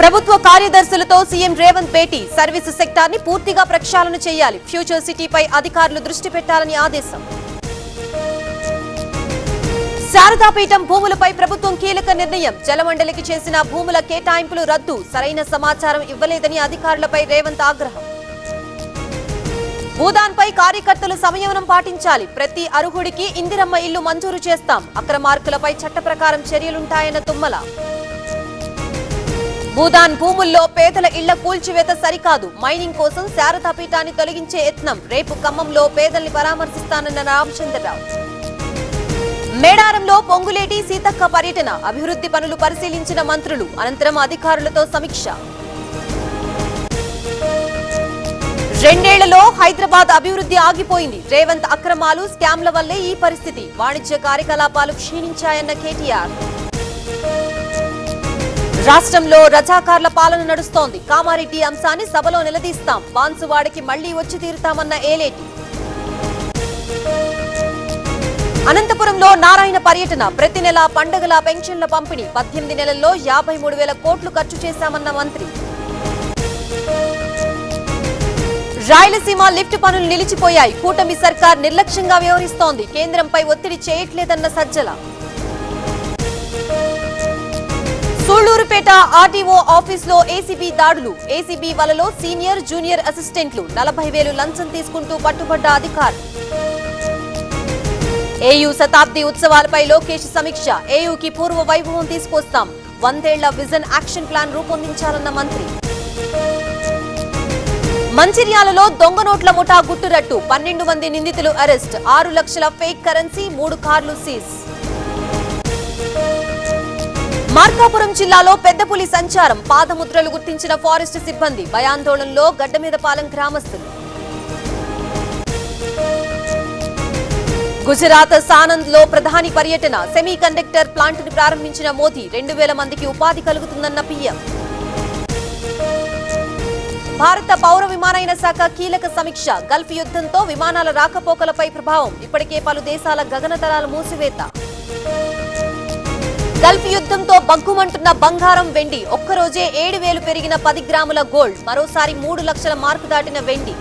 ప్రభుత్వ కార్యదర్శులతో సీఎం రేవంత్ భేటీ సర్వీసు సెక్టార్ని పూర్తిగా ప్రక్షాళన చేయాలి. ఫ్యూచర్ సిటీపై అధికారులు దృష్టి పెట్టాలని ఆదేశం. శారదాపీఠం భూములపై ప్రభుత్వం కీలక నిర్ణయం. జలమండలికి చేసిన భూముల కేటాయింపులు రద్దు. సరైన సమాచారం ఇవ్వలేదని అధికారులపై రేవంత్ ఆగ్రహం. భూదాన్పై కార్యకర్తలు సంయమనం పాటించాలి. ప్రతి అర్హుడికి ఇందిరమ్మ ఇల్లు మంజూరు చేస్తాం. అక్రమార్కులపై చట్ట ప్రకారం చర్యలుంటాయన్న తుమ్మల. భూదాన్ భూముల్లో పేదల ఇళ్ల కూల్చివేత సరికాదు. మైనింగ్ కోసం శారదాపీఠాన్ని తొలగించే యత్నం. రేపు ఖమ్మంలో పేదల్ని పరామర్శిస్తానన్న రామచంద్రరావు. మేడారంలో పొంగులేటి సీతక్క పర్యటన. అభివృద్ధి పనులు పరిశీలించిన మంత్రులు. అనంతరం అధికారులతో సమీక్ష. 2 ఏళ్లలో హైదరాబాద్ అభివృద్ధి ఆగిపోయింది. రేవంత్ అక్రమాలు స్కామ్ల వల్లే ఈ పరిస్థితి. వాణిజ్య కార్యకలాపాలు క్షీణించాయన్న కేటీఆర్. రాష్ట్రంలో రజాకార్ల పాలన నడుస్తోంది. కామారెడ్డి అంశాన్ని సభలో నిలదీస్తాం. బాన్సువాడకి మళ్లీ వచ్చి తీరుతామన్న ఏలేటి. అనంతపురంలో నారాయణ పర్యటన. ప్రతి నెల పండుగల పెన్షన్ల పంపిణీ. 18 నెలల్లో 53,000 కోట్లు ఖర్చు చేశామన్న మంత్రి. రాయలసీమ లిఫ్ట్ పనులు నిలిచిపోయాయి. కూటమి సర్కార్ నిర్లక్ష్యంగా వ్యవహరిస్తోంది. కేంద్రంపై ఒత్తిడి చేయట్లేదన్న సజ్జల. సూళ్లూరుపేట ఆర్టీఓ ఆఫీసులో ఏసీబీ దాడులు. ఏసీబీ వలలో సీనియర్ జూనియర్ అసిస్టెంట్లు 40,000 లంచం తీసుకుంటూ పట్టుబడ్డ అధికారులు. ఏయూ శతాబ్ది ఉత్సవాలపై లోకేష్ సమీక్ష. ఏయూకి పూర్వ వైభవం తీసుకొస్తాం. 100 ఏళ్ల విజన్ యాక్షన్ ప్లాన్ రూపొందించాలన్న మంత్రి. మంచిర్యాలలో దొంగ నోట్ల ముఠా గుట్టురట్టు. 12 మంది నిందితులు అరెస్ట్. 6 లక్షల ఫేక్ కరెన్సీ, 3 కార్లు సీజ్. మార్కాపురం జిల్లాలో పెద్ద పులి సంచారం. పాదముద్రలు గుర్తించిన ఫారెస్ట్ సిబ్బంది. భయాందోళనలో గడ్డమీదపాలెం గ్రామస్తులు. గుజరాత్ సానంద్ లో ప్రధాని పర్యటన. సెమీ కండక్టర్ ప్లాంట్ ని ప్రారంభించిన మోదీ. 2,000 మందికి ఉపాధి కలుగుతుందన్న పీఎం. భారత పౌర విమానయాన శాఖ కీలక సమీక్ష. గల్ఫ్ యుద్ధంతో విమానాల రాకపోకలపై ప్రభావం. ఇప్పటికే పలు దేశాల గగనతలాలు మూసివేత. గల్ఫ్ యుద్ధంతో బగ్గుమంటున్న బంగారం, వెండి. ఒక్కరోజే 7,000 పెరిగిన 10 గ్రాముల గోల్డ్. మరోసారి 3 లక్షల మార్కు దాటిన వెండి.